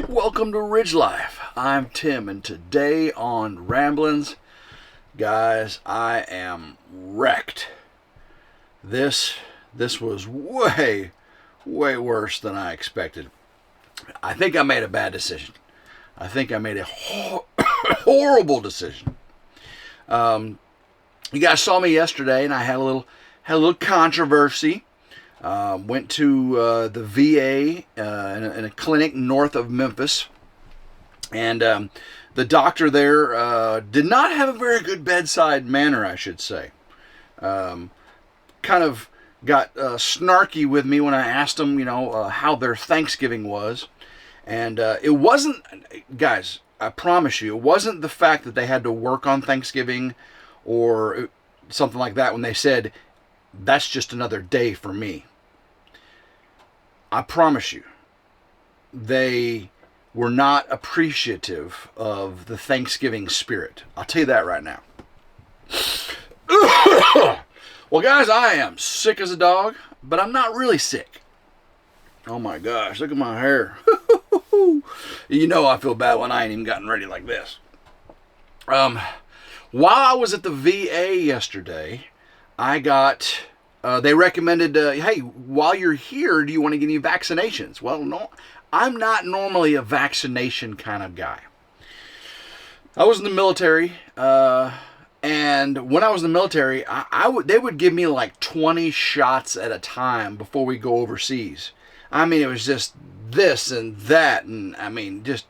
Welcome to Ridge Life. I'm Tim, and today on Ramblings, guys, I am wrecked. This was way worse than I expected. I think I made a bad decision. I think I made a horrible decision. You guys saw me yesterday, and I had a little controversy. Went to the VA in a clinic north of Memphis, and the doctor there did not have a very good bedside manner, I should say. Kind of got snarky with me when I asked him, how their Thanksgiving was. And it wasn't, guys, I promise you, it wasn't the fact that they had to work on Thanksgiving or something like that when they said, that's just another day for me. I promise you, they were not appreciative of the Thanksgiving spirit. I'll tell you that right now. Well, guys, I am sick as a dog, but I'm not really sick. Oh my gosh, look at my hair. You know I feel bad when I ain't even gotten ready like this. While I was at the VA yesterday, I got... they recommended, hey, while you're here, do you want to get any vaccinations? Well, no, I'm not normally a vaccination kind of guy. I was in the military, and when I was in the military, they would give me like 20 shots at a time before we go overseas. I mean, it was just this and that, and I mean, just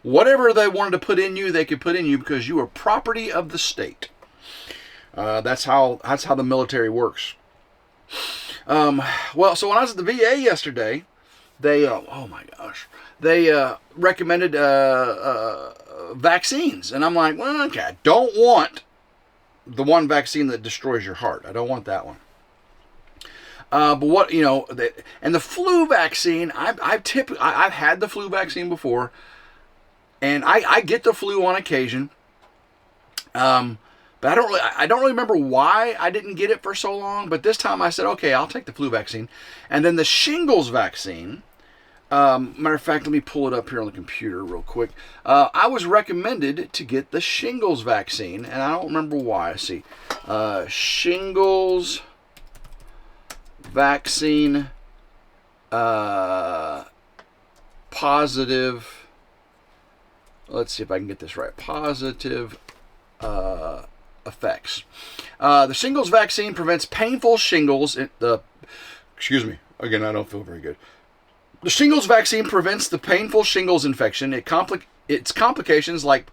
whatever they wanted to put in you, they could put in you because you were property of the state. That's how the military works. Well, so when I was at the VA yesterday, they, oh my gosh, they recommended vaccines. And I'm like, well, okay, I don't want the one vaccine that destroys your heart. I don't want that one. But what, and the flu vaccine, I've had the flu vaccine before, and I get the flu on occasion. But I don't really remember why I didn't get it for so long. But this time I said, okay, I'll take the flu vaccine. And then the shingles vaccine, matter of fact, let me pull it up here on the computer real quick. I was recommended to get the shingles vaccine, and I don't remember why. Let's see. Shingles vaccine positive. Let's see if I can get this right. Positive effects. The shingles vaccine prevents painful shingles. Excuse me. Again, I don't feel very good. The shingles vaccine prevents the painful shingles infection. Its complications like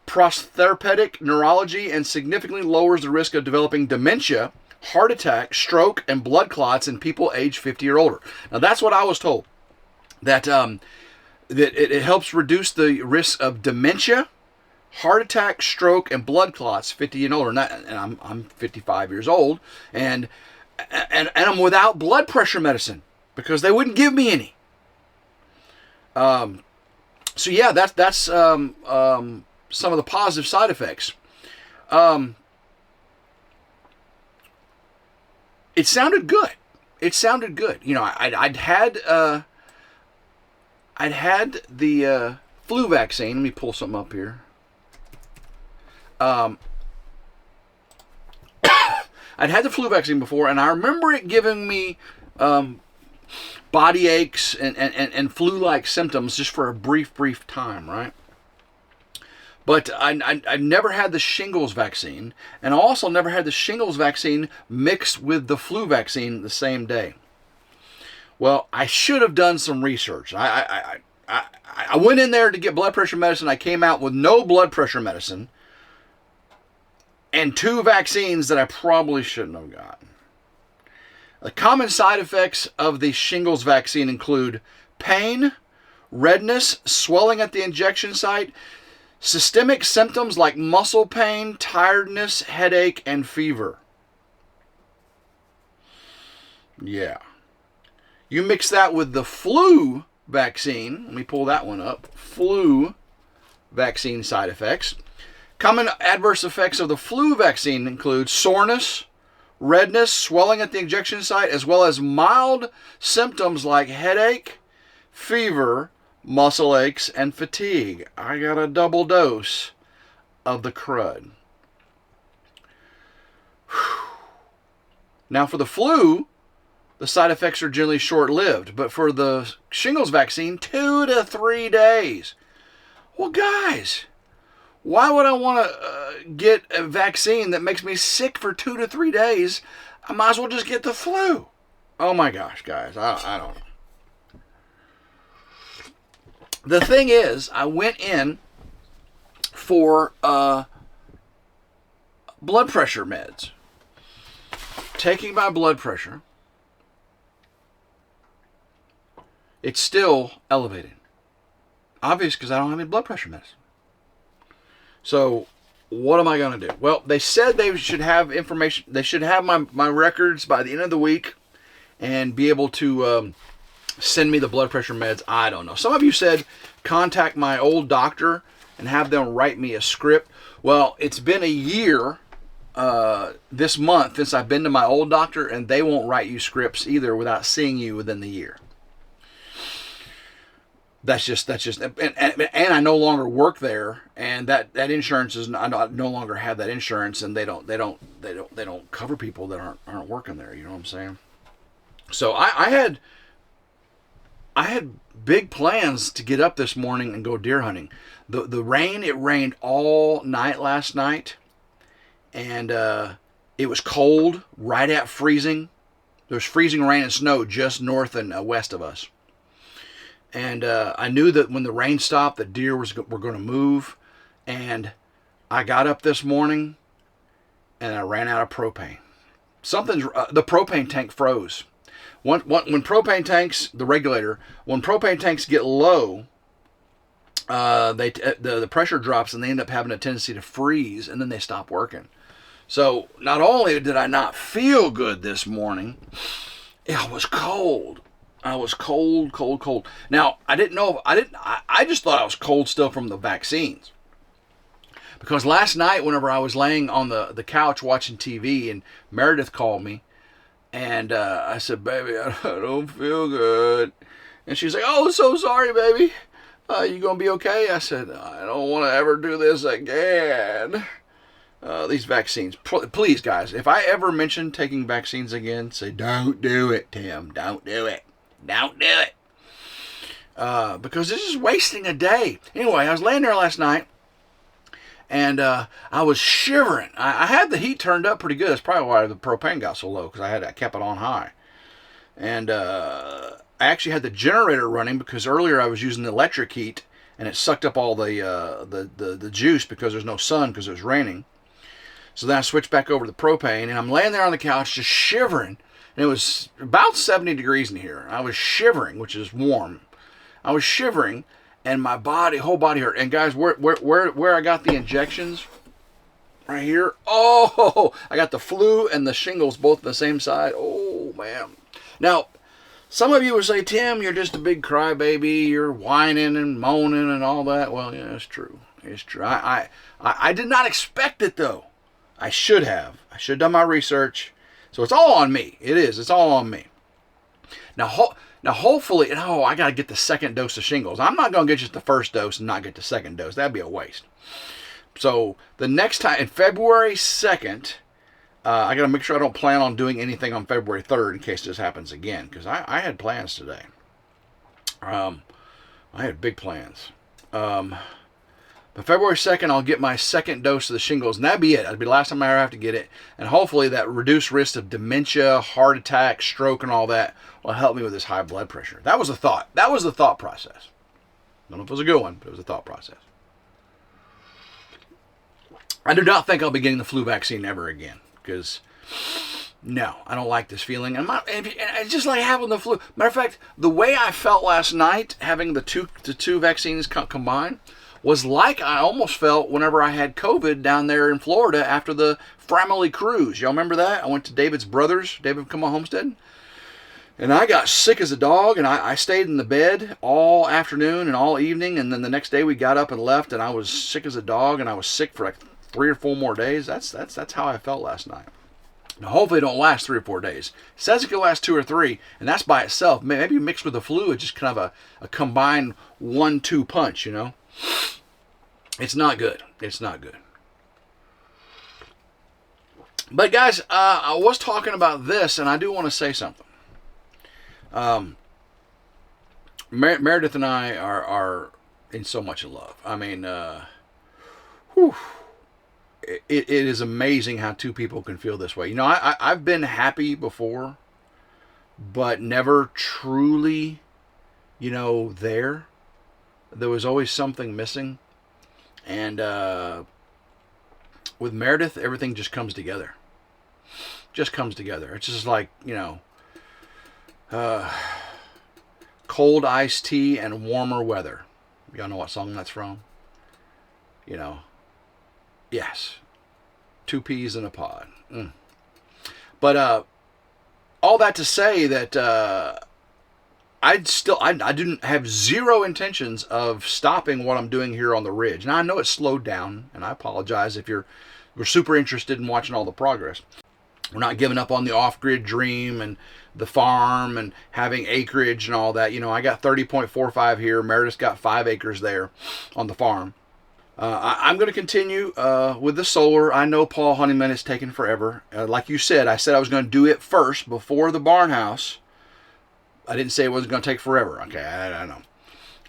prostherpetic neurology and significantly lowers the risk of developing dementia, heart attack, stroke, and blood clots in people age 50 or older. Now, that's what I was told. That it helps reduce the risk of dementia, heart attack, stroke, and blood clots 50 and older. And I'm 55 years old, and I'm without blood pressure medicine because they wouldn't give me any. So yeah, that's some of the positive side effects. It sounded good. I'd had the flu vaccine. Let me pull something up here. I'd had the flu vaccine before, and I remember it giving me body aches and flu-like symptoms just for a brief time, right? But I never had the shingles vaccine, and I also never had the shingles vaccine mixed with the flu vaccine the same day. Well, I should have done some research. I went in there to get blood pressure medicine. I came out with no blood pressure medicine and 2 vaccines that I probably shouldn't have gotten. The common side effects of the shingles vaccine include pain, redness, swelling at the injection site, systemic symptoms like muscle pain, tiredness, headache, and fever. Yeah. You mix that with the flu vaccine. Let me pull that one up. Flu vaccine side effects. Common adverse effects of the flu vaccine include soreness, redness, swelling at the injection site, as well as mild symptoms like headache, fever, muscle aches, and fatigue. I got a double dose of the crud. Now for the flu, the side effects are generally short-lived, but for the shingles vaccine, 2 to 3 days. Well, guys, why would I want to get a vaccine that makes me sick for 2 to 3 days? I might as well just get the flu. Oh my gosh, guys, I don't know. The thing is, I went in for blood pressure meds. Taking my blood pressure, it's still elevated. Obvious, because I don't have any blood pressure medicine. So, what am I going to do? Well, they said they should have information. They should have my records by the end of the week and be able to send me the blood pressure meds. I don't know. Some of you said contact my old doctor and have them write me a script. Well, it's been a year this month since I've been to my old doctor, and they won't write you scripts either without seeing you within the year. That's just, and I no longer work there, and that insurance is I no longer have that insurance, and they don't cover people that aren't working there. You know what I'm saying? So I had big plans to get up this morning and go deer hunting. The rain, it rained all night last night. And it was cold, right at freezing. There was freezing rain and snow just north and west of us. And I knew that when the rain stopped, the deer were going to move. And I got up this morning, and I ran out of propane. The propane tank froze. When propane tanks, the regulator, when propane tanks get low, the pressure drops, and they end up having a tendency to freeze, and then they stop working. So not only did I not feel good this morning, I was cold. I was cold. Now, I didn't know. I just thought I was cold still from the vaccines. Because last night, whenever I was laying on the couch watching TV, and Meredith called me, and I said, "Baby, I don't feel good." And she's like, "Oh, so sorry, baby. You gonna be okay?" I said, "I don't want to ever do this again." These vaccines. Please, guys, if I ever mention taking vaccines again, say, "Don't do it, Tim. Don't do it. Don't do it." Because this is wasting a day. Anyway, I was laying there last night, and I was shivering. I had the heat turned up pretty good. That's probably why the propane got so low, because I kept it on high. And I actually had the generator running, because earlier I was using the electric heat, and it sucked up all the juice because there's no sun because it was raining. So then I switched back over to the propane, and I'm laying there on the couch just shivering. And it was about 70 degrees in here. I was shivering, which is warm. I was shivering, and my whole body hurt. And guys, where I got the injections, right here. Oh, I got the flu and the shingles both on the same side. Oh, man. Now, some of you would say, "Tim, you're just a big crybaby. You're whining and moaning and all that." Well, yeah, it's true. It's true. I did not expect it, though. I should have. I should have done my research. So it's all on me. It is. It's all on me. Now hopefully, I got to get the second dose of shingles. I'm not going to get just the first dose and not get the second dose. That'd be a waste. So the next time, in February 2nd, I got to make sure I don't plan on doing anything on February 3rd in case this happens again, because I had plans today. I had big plans. But February 2nd, I'll get my second dose of the shingles, and that'd be it. That'd be the last time I ever have to get it. And hopefully that reduced risk of dementia, heart attack, stroke, and all that will help me with this high blood pressure. That was the thought. That was the thought process. I don't know if it was a good one, but it was a thought process. I do not think I'll be getting the flu vaccine ever again, because, no, I don't like this feeling. And it's just like having the flu. Matter of fact, the way I felt last night, having the two vaccines combined, was like I almost felt whenever I had COVID down there in Florida after the family cruise. Y'all remember that? I went to David's brothers, David Come Homestead, and I got sick as a dog, and I stayed in the bed all afternoon and all evening, and then the next day we got up and left, and I was sick as a dog, and I was sick for like 3 or 4 more days. That's how I felt last night. Now, hopefully it don't last 3 or 4 days. It says it can last 2 or 3, and that's by itself. Maybe mixed with the fluid, just kind of a combined 1-2 punch, you know. It's not good. It's not good. But guys, I was talking about this, and I do want to say something. Meredith and I are in so much love. I mean, whew. It is amazing how two people can feel this way. You know, I've been happy before, but never truly, you know, there. There was always something missing. And with Meredith, everything just comes together. Just comes together. It's just like, you know, cold iced tea and warmer weather. Y'all know what song that's from? You know. Yes. 2 peas in a pod. But all that to say that I didn't have zero intentions of stopping what I'm doing here on the ridge. Now I know it's slowed down, and I apologize if we're super interested in watching all the progress. We're not giving up on the off-grid dream and the farm and having acreage and all that. You know, I got 30.45 here. Meredith's got 5 acres there on the farm. I'm going to continue with the solar. I know Paul Honeyman is taking forever. Like you said, I said I was going to do it first before the barn house. I didn't say it wasn't going to take forever. Okay, I know.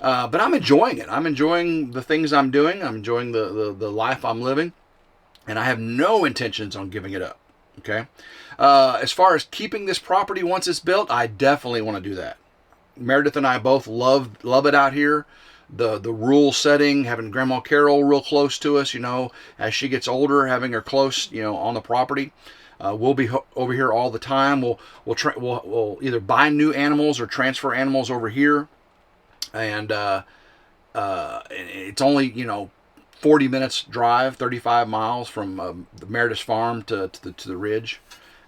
But I'm enjoying it. I'm enjoying the things I'm doing. I'm enjoying the life I'm living. And I have no intentions on giving it up. Okay. As far as keeping this property once it's built, I definitely want to do that. Meredith and I both love it out here. The rural setting, having Grandma Carol real close to us, you know, as she gets older, having her close, you know, on the property. We'll be over here all the time. We'll either buy new animals or transfer animals over here, and it's only, you know, 40 minutes drive, 35 miles from the Meredith's farm to the ridge.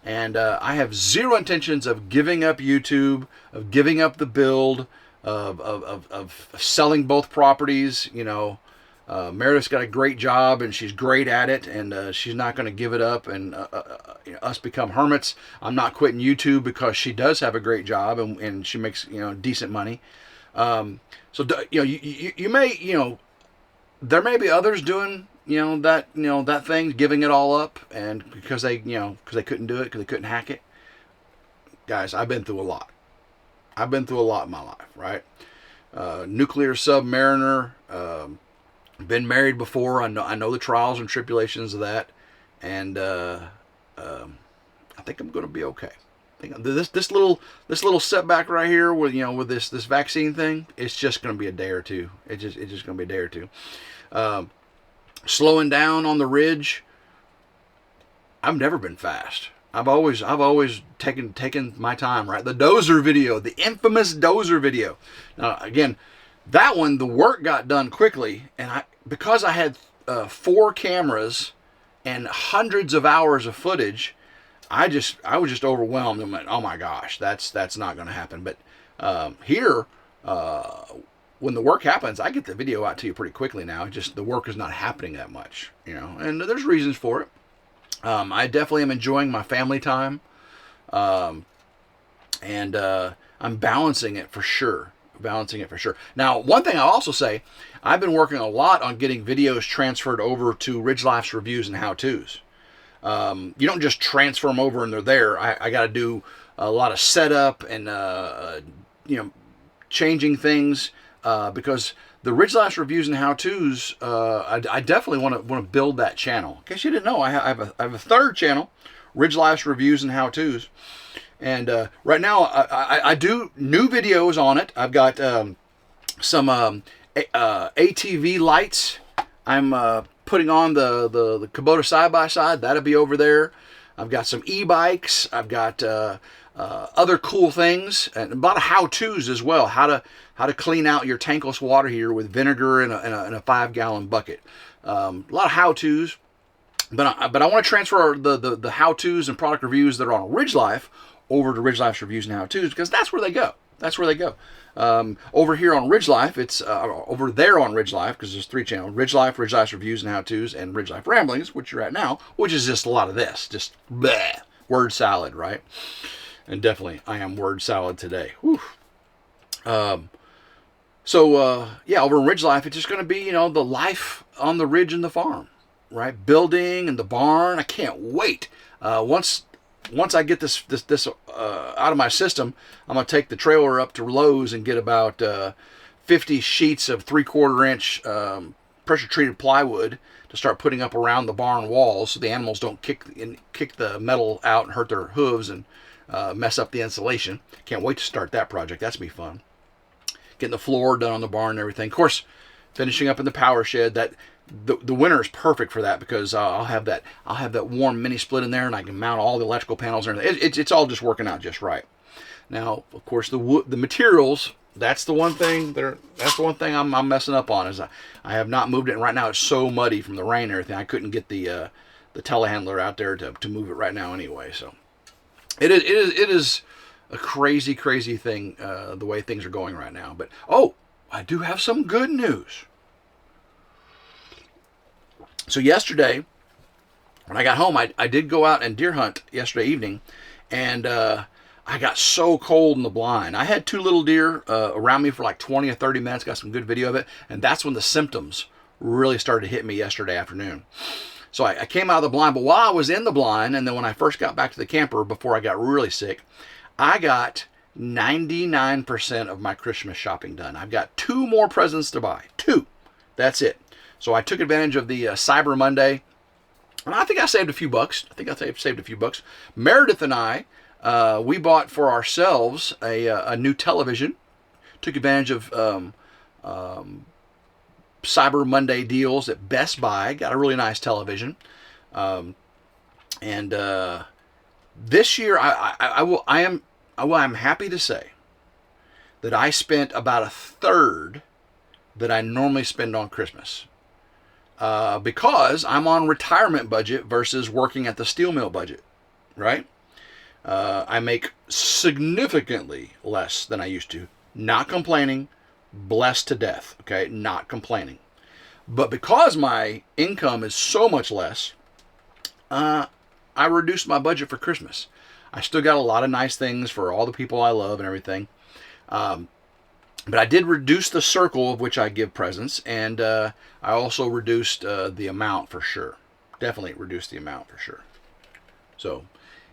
And I have zero intentions of giving up YouTube, of giving up the build, of selling both properties. You know, Meredith's got a great job and she's great at it, and she's not going to give it up and you know, us become hermits. I'm not quitting YouTube because she does have a great job and she makes, you know, decent money. So you know, you may, you know, there may be others doing, you know, that thing, giving it all up, and because they couldn't do it, because they couldn't hack it. Guys, I've been through a lot. I've been through a lot in my life, right? Nuclear submariner, been married before. I know the trials and tribulations of that, and I think I'm going to be okay. I think this little setback right here with, you know, with this vaccine thing, it's just going to be a day or two. It's just going to be a day or two. Slowing down on the ridge. I've never been fast. I've always taken my time, right? The dozer video, the infamous dozer video. Now again, that one, the work got done quickly, and because I had 4 cameras and hundreds of hours of footage, I was just overwhelmed and went, oh my gosh, that's not going to happen. But here, when the work happens, I get the video out to you pretty quickly now. Just the work is not happening that much, you know, and there's reasons for it. I definitely am enjoying my family time, and I'm balancing it for sure. Now, one thing I'll also say, I've been working a lot on getting videos transferred over to RidgeLife's reviews and how-tos. You don't just transfer them over and they're there. I got to do a lot of setup and you know, changing things because the RidgeLife's reviews and how-tos, I definitely want to build that channel. In case you didn't know, I have a third channel, RidgeLife's reviews and how-tos. And right now, I do new videos on it. I've got some ATV lights. I'm putting on the Kubota side-by-side. That'll be over there. I've got some e-bikes. I've got other cool things, and a lot of how-tos as well. How to clean out your tankless water heater with vinegar in a 5-gallon bucket. A lot of how-tos. But I want to transfer the how-tos and product reviews that are on RidgeLife over to RidgeLife's reviews and how-tos, because that's where they go. Over here on RidgeLife, it's over there on RidgeLife, because there's 3 channels: RidgeLife, RidgeLife's reviews and how-tos, and RidgeLife Ramblings, which you're at now, which is just a lot of this, just bleh, word salad, right? And definitely, I am word salad today. Whew. Yeah, over in Ridge Life, it's just going to be, you know, the life on the ridge and the farm, right? Building and the barn. I can't wait. Once I get this out of my system, I'm going to take the trailer up to Lowe's and get about 50 sheets of 3/4 inch pressure treated plywood to start putting up around the barn walls so the animals don't kick the metal out and hurt their hooves and mess up the insulation. Can't wait to start that project. That's going to be fun. Getting the floor done on the barn and everything. Of course, finishing up in the power shed. That the winter is perfect for that because I'll have that warm mini split in there, and I can mount all the electrical panels and everything. It's all just working out just right. Now, of course, the materials. That's the one thing I'm messing up on is I have not moved it, and right now it's so muddy from the rain and everything. I couldn't get the telehandler out there to move it right now anyway. So it is a crazy thing the way things are going right now. But I do have some good news. So yesterday, when I got home, I did go out and deer hunt yesterday evening, and I got so cold in the blind. I had 2 little deer around me for like 20 or 30 minutes, got some good video of it, and that's when the symptoms really started to hit me yesterday afternoon. So I came out of the blind, but while I was in the blind, and then when I first got back to the camper before I got really sick, I got 99% of my Christmas shopping done. I've got 2 more presents to buy. 2. That's it. So I took advantage of the Cyber Monday, and I think I saved a few bucks. Meredith and I, we bought for ourselves a new television. Took advantage of Cyber Monday deals at Best Buy. Got a really nice television. This year, I'm happy to say that I spent about 1/3 that I normally spend on Christmas. Because I'm on retirement budget versus working at the steel mill budget, right? I make significantly less than I used to. Not complaining, blessed to death, okay? Not complaining. But because my income is so much less, I reduced my budget for Christmas. I still got a lot of nice things for all the people I love and everything. But I did reduce the circle of which I give presents, and I also reduced the amount for sure. Definitely reduced the amount for sure. So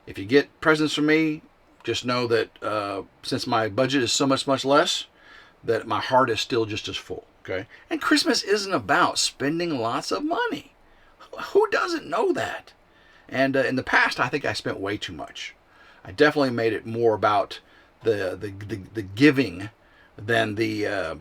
if you get presents from me, just know that since my budget is so much less, that my heart is still just as full. Okay? And Christmas isn't about spending lots of money. Who doesn't know that? And in the past, I think I spent way too much. I definitely made it more about the giving than the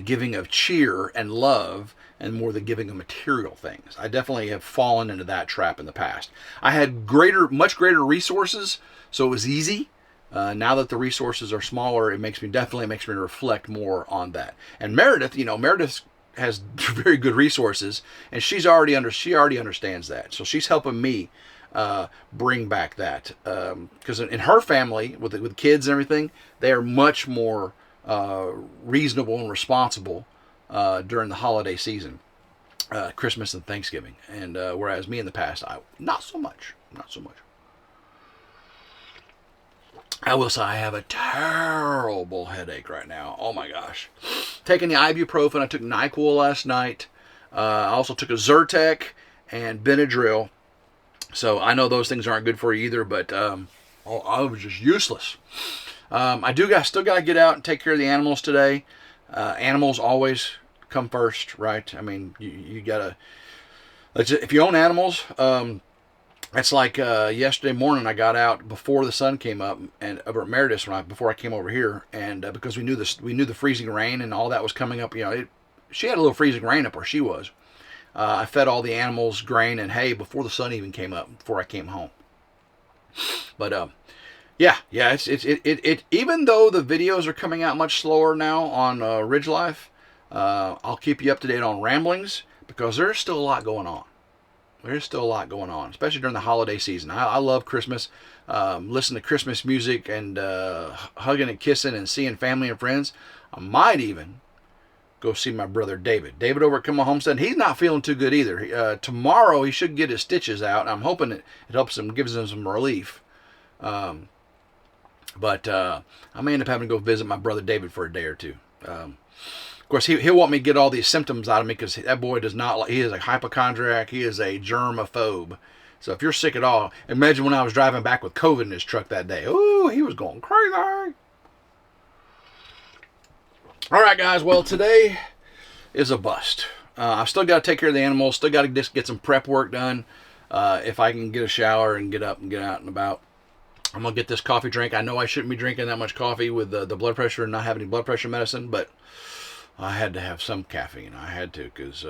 giving of cheer and love, and more the giving of material things. I definitely have fallen into that trap in the past. I had much greater resources, so it was easy. Now that the resources are smaller, it definitely makes me reflect more on that. And Meredith, Meredith has very good resources, and she already understands that. So she's helping me bring back that, because in her family with kids and everything, they are much more reasonable and responsible during the holiday season, Christmas and Thanksgiving, and whereas me in the past, not so much. I will say I have a terrible headache right now. Oh my gosh. Taking the ibuprofen. I took NyQuil last night. I also took a Zyrtec and Benadryl. So I know those things aren't good for you either, but I was just useless. I still got to get out and take care of the animals today. Animals always come first, right? I mean, you got to... If you own animals... It's like yesterday morning I got out before the sun came up, and over at Meredith before I came over here, and because we knew the freezing rain and all that was coming up. She had a little freezing rain up where she was. I fed all the animals grain and hay before the sun even came up, before I came home. But it's even though the videos are coming out much slower now on RidgeLife, I'll keep you up to date on Ramblings, because there's still a lot going on. There's still a lot going on, especially during the holiday season. I love Christmas. Listen to Christmas music and hugging and kissing and seeing family and friends. I might even go see my brother David. David over at Kimmel Homestead, he's not feeling too good either. Tomorrow he should get his stitches out. I'm hoping it helps him, gives him some relief. But I may end up having to go visit my brother David for a day or two. Of course, he'll want me to get all these symptoms out of me because that boy does not like, he is a hypochondriac. He is a germaphobe. So if you're sick at all, imagine when I was driving back with COVID in his truck that day. Ooh, he was going crazy. All right, guys. Well, today is a bust. I've still got to take care of the animals. Still got to just get some prep work done. If I can get a shower and get up and get out and about, I'm going to get this coffee drink. I know I shouldn't be drinking that much coffee with the blood pressure and not having any blood pressure medicine, but I had to have some caffeine. I had to because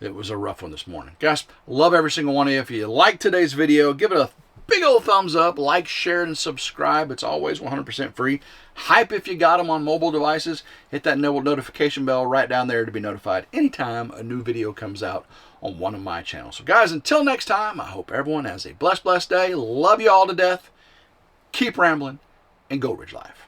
it was a rough one this morning. Guys, love every single one of you. If you like today's video, give it a big old thumbs up, like, share, and subscribe. It's always 100% free. Hype if you got them on mobile devices. Hit that notification bell right down there to be notified anytime a new video comes out on one of my channels. So guys, until next time, I hope everyone has a blessed day. Love you all to death. Keep rambling and go Ridge Life.